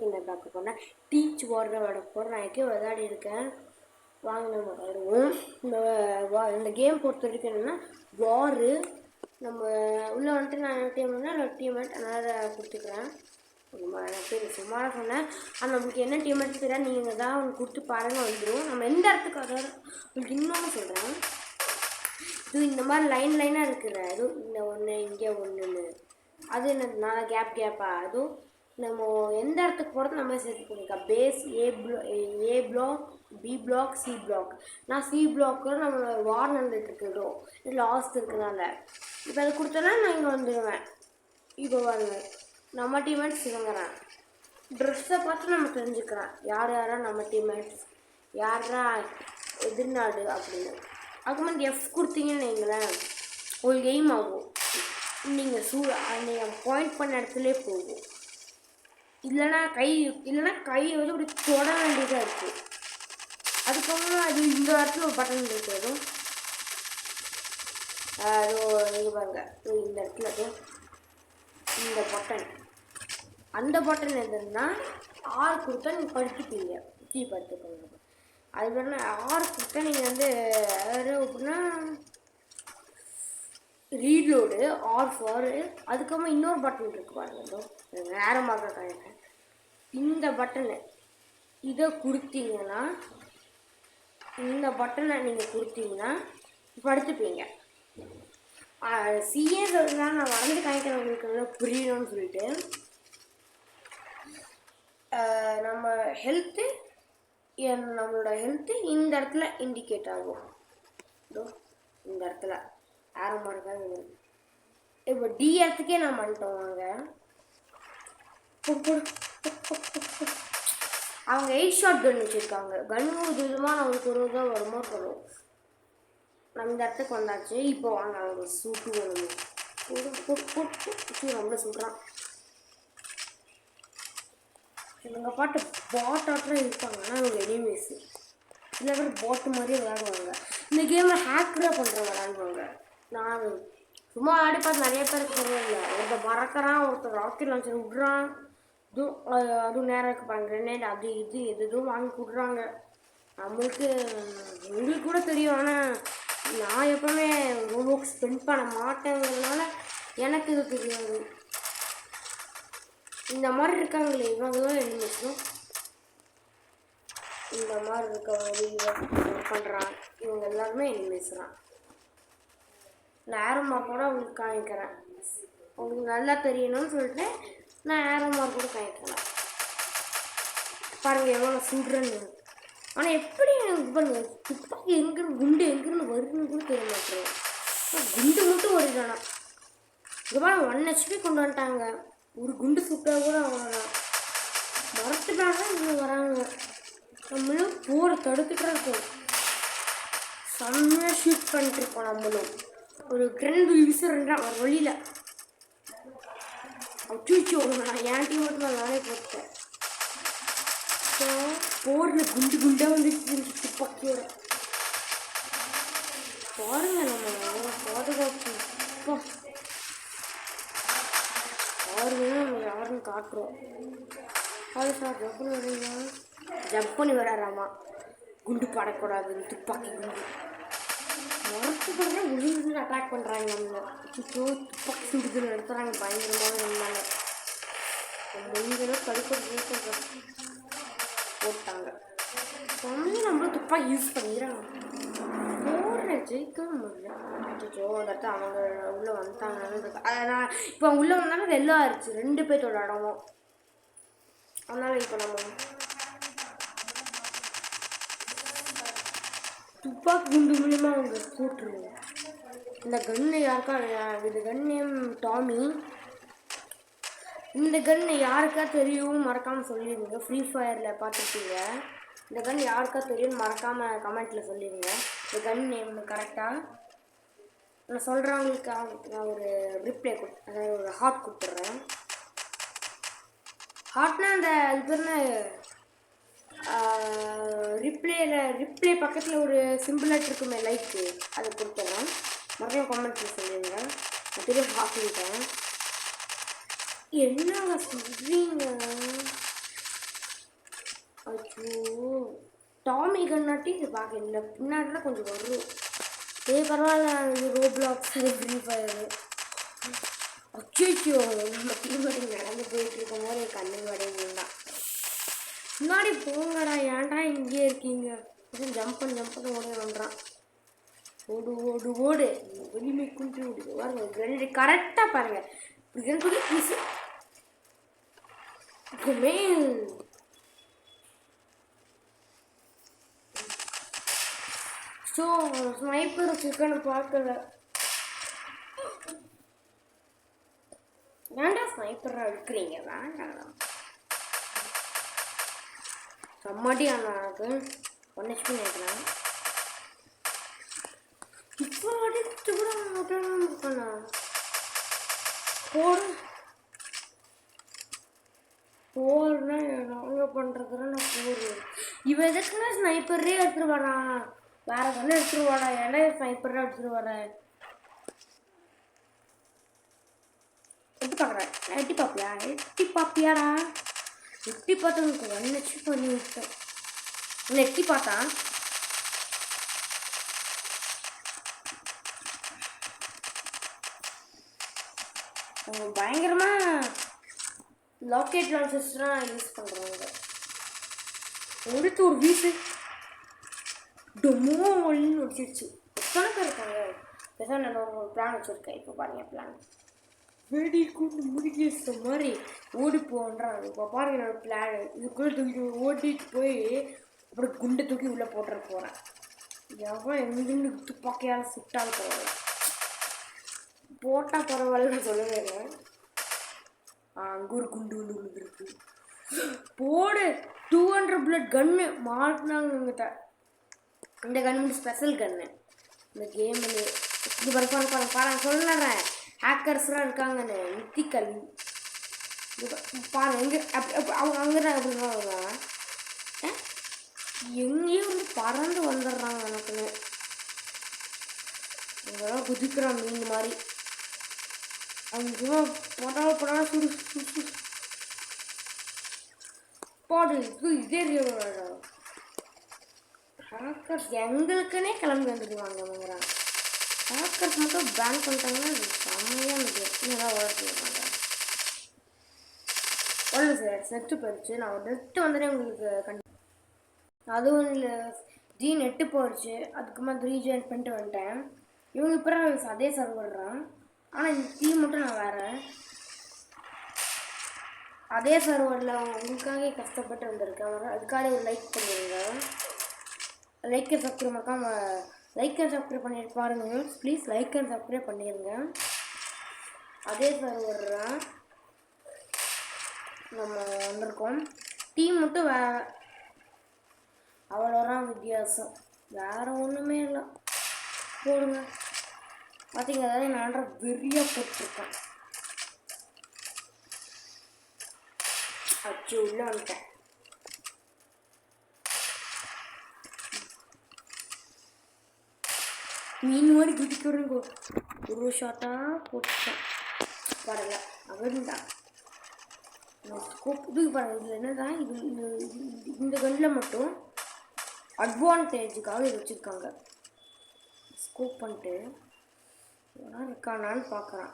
இன்னைக்கு என்ன பார்க்க போனால் டீச் வார் தான் விளையாட போகிறேன். நான் எங்கேயும் விளையாடி இருக்கேன். வாங்க நம்ம விளையாடுவோம். இந்த கேம் பொறுத்த வரைக்கும் என்னென்னா வாரு நம்ம உள்ளே வந்துட்டு நான் என்ன டீம்மேட் அதனால் கொடுத்துக்கிறேன். சும்மா சொன்னேன். ஆனால் நம்மளுக்கு என்ன டீம்மேட் தெரியாது. நீங்கள் தான் அவங்க கொடுத்து பாருங்கள் வந்துடும். நம்ம எந்த இடத்துக்கு அதாவது உங்களுக்கு இன்னொன்று சொல்கிறேன். இது இந்த மாதிரி லைனாக இருக்கிற அதுவும் இந்த ஒன்று இங்கே ஒன்றுன்னு அது என்னதுனால கேப்பா அதுவும் நம்ம எந்த இடத்துக்கு போகிறது நம்ம சேர்த்து பண்ணிக்கலாம். Phase A block B block C block. நான் சி பிளாக்கு நம்ம வார் நடந்துட்டுருக்கிறோம் லாஸ்ட் இருக்கிறனால இப்போ அதை கொடுத்தோன்னா நான் இங்கே வந்துடுவேன். இப்போ பாருங்க நம்ம டீம்மேட்ஸ் இவங்கிறேன். ட்ரெஸ்ஸை பார்த்து நம்ம தெரிஞ்சுக்கிறேன் யாரா நம்ம டீம்மேட்ஸ் யாரா எதிர்நாடு அப்படின்னு. அதுக்கு வந்து எஃப் கொடுத்தீங்கன்னு வைங்களேன் ஒரு கேம் ஆகும். நீங்கள் நீங்கள் பாயிண்ட் பண்ண இடத்துலே போகும். இல்லைன்னா கையை வந்து அப்படி தொட வேண்டியதாக இருக்குது. அதுக்கப்புறம் அது இந்த இடத்துல ஒரு பட்டன் இருக்குது. நீங்கள் பாருங்க இந்த இடத்துல இந்த பட்டன் அந்த பட்டன் எதுன்னா ஆர் கொடுத்தா நீங்கள் படுத்துப்பீங்க. படுத்துக்கோங்க. அது வேணா ஆர் கொடுத்தா நீங்கள் வந்து அப்படின்னா ரீலோடு ஆர் ஃபார். அதுக்கப்புறம் இன்னொரு பட்டன் இருக்குது பாருங்க நேரமாக கரெக்டாக இந்த பட்டனை இதை கொடுத்தீங்கன்னா இந்த பட்டனை நீங்கள் கொடுத்தீங்கன்னா படுத்துப்பீங்க. சிஏ சொல்லுதான் நான் வளர்ந்து காய்க்கிறவங்களுக்கு நல்லா புரியணும்னு சொல்லிட்டு நம்ம ஹெல்த்து நம்மளோட ஹெல்த்து இந்த இடத்துல இண்டிகேட் ஆகும். இந்த இடத்துல ஆரம்பம் இருக்காங்க. இப்போ டி இடத்துக்கே நான் பண்ணிட்டோம். அவங்க 8 ஷாட் கன் வச்சுருக்காங்க. கன்னு விதமாக நம்மளுக்கு ஒரு தான் வருமா சொல்லுவோம். நம்ம இந்த இடத்துக்கு வந்தாச்சு. இப்போ வாங்க அவங்க சூட்டு வேணும். நம்மள சொல்கிறான். இவங்க பாட்டு பாட்டாட்டம் இருப்பாங்க. ஆனால் இவங்க எனிமேஸு சில பேர் பாட்டு மாதிரியே விளையாடுவாங்க. இந்த கேமில் ஹேக்கராக பண்ணுறவங்க விளையாடுவாங்க. நான் சும்மா விளையாடி பார்த்து நிறைய பேருக்கு தெரியல. ஒருத்தர் மறக்கிறான், ஒருத்தர் ராக்கெட் லான்ச்சர் விட்றான். அதுவும் நேரம் இருக்கு பாருங்க. கிரெனேட் அது இது எதுவும் வாங்கி கொடுக்குறாங்க. உங்களுக்கு கூட தெரியும். ஆனால் நான் எப்போவுமே ரொம்ப ஸ்பெண்ட் பண்ண மாட்டேங்கிறதுனால எனக்கு இது தெரியாது. இந்த மாதிரி இருக்காங்களே இவங்களும் எனிமேஸும் இந்த மாதிரி இருக்கவங்க இவன் பண்ணுறான். இவங்க எல்லாருமே எனிமேஸ் தான். நான் ஏரோ மார்க் கூட உங்களுக்கு காமிக்கிறேன். உங்களுக்கு நல்லா தெரியணும்னு சொல்லிட்டு நான் ஏரோ மார்க் கூட காமிக்கிறேன். பாருங்கள் எவ்வளோ சுடுறேன்னு. ஆனால் எப்படி எனக்கு பண்ணுங்க துப்பாக்கி எங்கேருந்து குண்டு எங்கேருந்து வருதுன்னு கூட தெரிய மாட்டேன். குண்டு மட்டும் வருதானா இதுமாதிரி 1 HP கொண்டு வந்துட்டாங்க. ஒரு குண்டு சுட்டா கூட அவ்வளோதான். மரத்துனால தான் இங்கே வராங்க. நம்மளும் போகிற தடுத்துட்டு இருக்கோம். செம்மையாக ஷூட் பண்ணிட்டுருக்கோம். நம்மளும் ஒரு கிரண்ட் விசிறான் ஒரு வழியில் அச்சுச்சு நான் என் டீம் மட்டும் நான் நானே போட்டேன். ஸோ போரில் குண்டு குண்டாக வந்துச்சு துப்பாக்கியோட. பாருங்கள் நம்ம பாதுகாப்பு பாருங்க நம்ம யாருன்னு காட்டுறோம். பாரு சார் ஜம்ப் பண்ணி வராராமா. குண்டு படக்கூடாதுன்னு துப்பாக்கி குண்டு மரத்து பண்ண உயிர் அட்டாக் பண்ணுறாங்க. நம்மளை துப்பாக்கி சுடுதல் நடத்துகிறாங்க பயங்கரமாக. நம்மளால முடிஞ்சளவு தடுக்க போட்டாங்க. நம்மளும் துப்பாக்கி யூஸ் பண்ணிடுறாங்க. போடுற ஜெயிக்கவும் முடியல. அச்சோ அந்த இடத்த அவங்க உள்ளே வந்துட்டாங்க. நான் இப்போ அவங்க உள்ளே வந்தாலும் வெள்ளம் ஆயிடுச்சு 2 பேர்த்தோட இடமும். அதனால் இப்போ நம்ம துப்பாக்கி குண்டு மூலியமாக அவங்க போட்டுருவோம். இந்த கன்னு யாருக்கா இது கன் நேம் டாமி. இந்த கன்று யாருக்கா தெரியும் மறக்காமல் சொல்லிடுங்க. ஃப்ரீ ஃபயரில் பார்த்துருப்பீங்க. இந்த கன் யாருக்கா தெரியும் மறக்காமல் கமெண்ட்டில் சொல்லிடுங்க. இந்த கன் நேம் கரெக்டாக நான் சொல்கிறவங்களுக்கு நான் ஒரு ரிப்ளை அதாவது ஒரு ஹார்ட் கொடுத்துட்றேன். ஹார்ட்னா அந்த இதுன்னு ரிப்ளே பக்கத்தில் ஒரு சிம்பிளாக இருக்குமே லைக்கு அதை கொடுத்துட்றேன். மறுபடியும் கமெண்ட்டில் சொல்லிடுங்க. நான் திரும்ப ஹார்ட் பண்ணிட்டேன். என்னங்க சொல்கிறீங்க? நார்மல் கன்னாட்டி இது பார்க்க இல்லை, பின்னாடினா கொஞ்சம் வரும். பரவாயில்ல, இது ரோப்ளாக்ஸ் ஃப்ரீ ஃபயரு. அச்சோ, நம்ம டீம் நடந்து போயிட்டு இருக்கும் போது கண்ணு வடையும்தான். முன்னாடி போங்கடா, ஏன்டா இங்கே இருக்கீங்க? ஜம்ப் பண்ணி ஓடி வந்துறான். ஓடு ஓடு ஓடு, வெளியே குண்டு ஓடு. பாருங்க ரெண்டு கரெக்டாக பாருங்க, மேல் ஸோ ஸ்னைப்பர் வச்சுருக்கேன்னு பார்க்கல. வேண்டாம், ஸ்னைப்பராக இருக்கிறீங்க வேண்டாம். சம்மாட்டி எனக்கு 1 HP நினைக்கிறேன். இப்போ அடித்து கூட இருக்கண்ணா போடுனா நாங்கள் பண்ணுறதுனா நான் போடுவேன். இவன் எதுக்குன்னா ஸ்னைப்பரே எடுத்துகிட்டு வரான், வேற கண்ணு எடுத்துகிட்டு வாடா, ஏன்னா ஸ்னைப்பராக எடுத்துகிட்டு வரேன். எட்டி பார்க்குறேன், எட்டி பார்ப்பியாடா? எட்டி பார்த்தா உனக்கு 1 HP பண்ணி விட்டேன். எட்டி பார்த்தான் அவங்க பயங்கரமாக லாக்கெட் லான்ச்சர்ஸ்லாம் யூஸ் பண்ணுறாங்க. எடுத்து ஒரு வீசு டொமோன்னு முடிச்சிடுச்சு. எத்தனை பேர் இருக்காங்க? பேசாம நான் ஒரு பிளான் வச்சுருக்கேன். இப்போ பாருங்கள், பிளான் வெடி கூட்டு முடிக்கிற மாதிரி ஓடி போன்றாங்க. இப்போ பாருங்க என்னோட பிளான். இதுக்குள்ளே தூக்கி ஓட்டிட்டு போய் அப்படி குண்டை தூக்கி உள்ளே போட்டுற போகிறேன். எவ்வளோ எங்கேருந்து துப்பாக்கியால் சுட்டாலும் பரவாயில்ல, போட்டால் பரவாயில்ல சொல்லுவேங்க. அங்கே ஒரு குண்டு வந்து விழுந்துருக்கு. போடு 200 புல்லட் கன்னு மாட்டினாங்க எங்கிட்ட. இந்த கன் வந்து ஸ்பெஷல் கன்னு இந்த கேம்லேயே. இது பாருங்க சொல்லுறேன், ஹேக்கர்ஸ்லாம் இருக்காங்கன்னு நித்திக்கல் பாருங்க. எங்கே அவங்க அங்கே தான் அப்படின்னா வருவாங்க, எங்கேயும் வந்து பறந்து வந்துடுறாங்க எனக்குன்னு. இங்கெல்லாம் குதிக்கிறான் மீன் மாதிரி. அவங்க போட்டாலும் சுடு போடு. இதே ஹேக்கர்ஸ் எங்களுக்குன்னே கிளம்பி வந்துடுவாங்க. அவங்கிறாங்க ஹேக்கர்ஸ் மட்டும் பேன் பண்ணிட்டாங்கன்னா செம்மையாக இருந்துச்சு. நல்லா வளர்த்துருவாங்க. ஒன்று சார் நெட்டு போயிடுச்சு. நான் ஒரு நெட்டு வந்துட்டே உங்களுக்கு அதுவும் இல்லை, நெட்டு போயிடுச்சு. அதுக்கப்புறமா ரீஜாயின் பண்ணிட்டு வந்துட்டேன். இவங்க இப்போ அதே சர்வர்றான், ஆனால் இந்த டீம் மட்டும் நான் வேறு அதே சர்வரில் உங்களுக்காக கஷ்டப்பட்டு வந்திருக்கேன். அதுக்காக ஒரு லைக் பண்ணிடுங்க. லைக் அண்ட் சப்ஸ்கிரைப் மறக்காமல் லைக் அண்ட் சப்ஸ்கிரைப் பண்ணிட்டு பாருங்க ப்ளீஸ். லைக் அண்ட் சப்ஸ்கிரைப் பண்ணிடுங்க. அதே சர்வர்லாம் நம்ம வந்திருக்கோம். டீம் மட்டும் அவ்வளோதான் வித்தியாசம், வேறு ஒன்றுமே இல்லை. போடுங்க பார்த்தீங்க, அதாவது நான் வெறியாக போட்டிருக்கேன். அச்சு உள்ளே வந்துட்டேன். மீன் மாதிரி குதிக்கிறோங்க. ஒரு ஷாட்டாக போட்டுட்டேன் பாருங்க. அவன்தான் ஸ்கோப் இது பாருங்க. இதில் என்னதான் இது இந்த கண்ணில் மட்டும் அட்வான்டேஜுக்காக இது வச்சுருக்காங்க. ஸ்கோப் பண்ணிட்டு எல்லாம் இருக்கானான்னு பார்க்குறான்.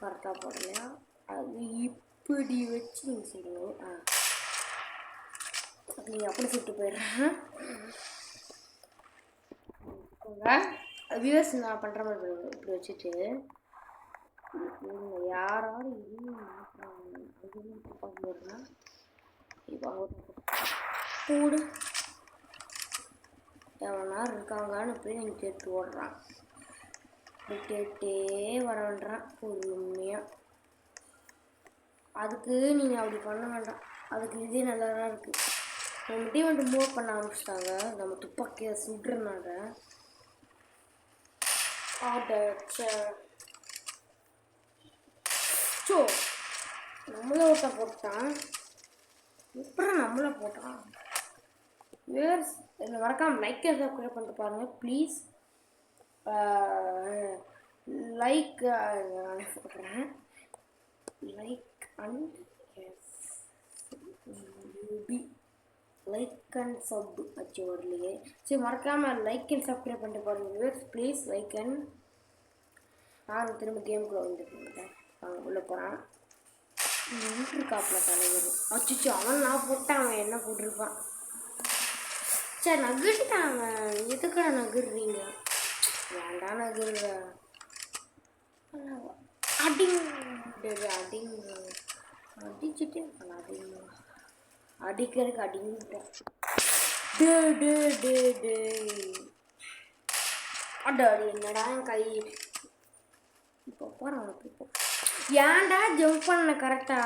கரெக்டாக போடலையா? அது இப்படி வச்சு நீங்கள் செய்யணும். நீங்கள் அப்படி சுட்டு போயிடுறேன். வியூவர்ஸ் நான் பண்ணுற மாதிரி இப்படி வச்சுட்டு யாராவது போடு எவ்வளோ நேரம் இருக்காங்கன்னு போய் நீங்கள் கேட்டு ஓடுறான். கேட்டே வரன்றான் பொறுமையாக. அதுக்கு நீங்கள் அப்படி பண்ண வேண்டாம், அதுக்கு இதே நல்லா தான் இருக்குது. நம்ம டீம் வந்து மூவ் பண்ண ஆரம்பிச்சிட்டாங்க. நம்ம துப்பாக்கியை சுடுறனால ஸோ நம்மள ஓட்ட போட்டான். எப்படி நம்மளை போட்டான்? வியூவர்ஸ் என்ன மறக்காம லைக் சப்ஸ்கிரைப் பண்ணிட்டு பாருங்கள் ப்ளீஸ். லைக் நானே போடுறேன். Like and S UP like and sub வச்சு வரலையே. சரி மறக்காமல் லைக் அண்ட் சப்ஸ்கிரைப் பண்ணிட்டு பாருங்க ப்ளீஸ். லைக் அண்ட் நான் திரும்ப கேமுக்குள்ளே வந்துட்டு அவங்க உள்ளே போகிறான். இருக்காப்பில் தலைவர் அச்சிச்சு அவன் நான் போட்டான். அவன் என்ன போட்டிருப்பான். சரி நகிட்டான் அவன். எதுக்கடா நகிடுறீங்க? வேண்டா நகிருங்க. அடிங்க அடிச்சுட்டு அடிங்க அடிக்கிறதுக்கு அடிங்கிட்டேன். அடி என்னடா கை இப்போ போகிறேன் உனக்கு. இப்போ ஏன்டா ஜம்ப் பண்ண கரெக்டா?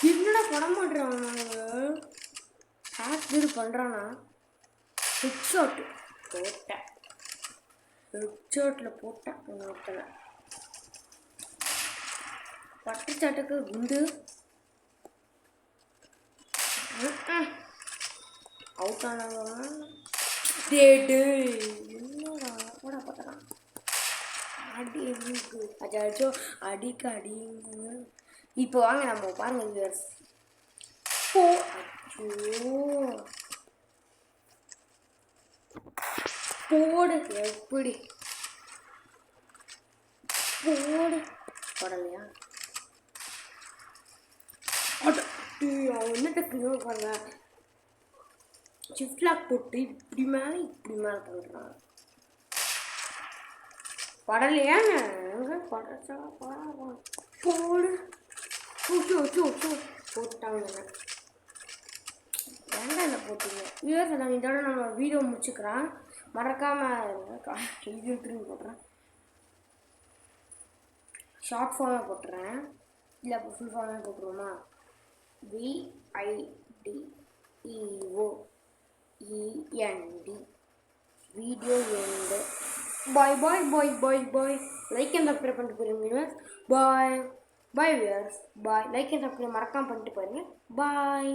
என்னடா பண்ண மாட்டேறான். ஹேக் பண்ணுறானா? ஹெட்ஷாட்டு போட்டேன். ஹெட்ஷாட்டில் போட்டேன். ஒருத்தனை பட்டுச்சாட்டுக்கு குண்டு அவுட் ஆனவன். என்னடா கூட பார்த்தான். அடி அச்சோ அடிக்க அடி. இப்போ வாங்க நம்ம பாருங்க வியூவர்ஸ். போ அச்சோ போடு எப்படி போடு போடலையா? அவன் என்ன டக்குன்னு பாருங்க. ஷிஃப்ட் லாக் போட்டு இப்படி மேலே பண்ணுறான். படலையா? படச்சா போடு போட்டாங்க. ஏன்டா என்ன போட்டீங்க? வியூவர்ஸ் நான் இதோட நம்ம வீடியோ முடிச்சுக்கிறேன். மறக்காமல் இது திரும்பி போட்டுறேன். ஷார்ட் ஃபார்மாக போட்டுறேன். இல்லை இப்போ ஃபுல் ஃபார்மாக போட்டுருவோமா? VIDEOEND video end. Bye bye bye bye bye. Like and subscribe பண்ணிட்டு போயிருங்க viewers. Bye bye viewers. Bye. Like and subscribe மறக்காமல் பண்ணிட்டு போயிருங்க. பாய்.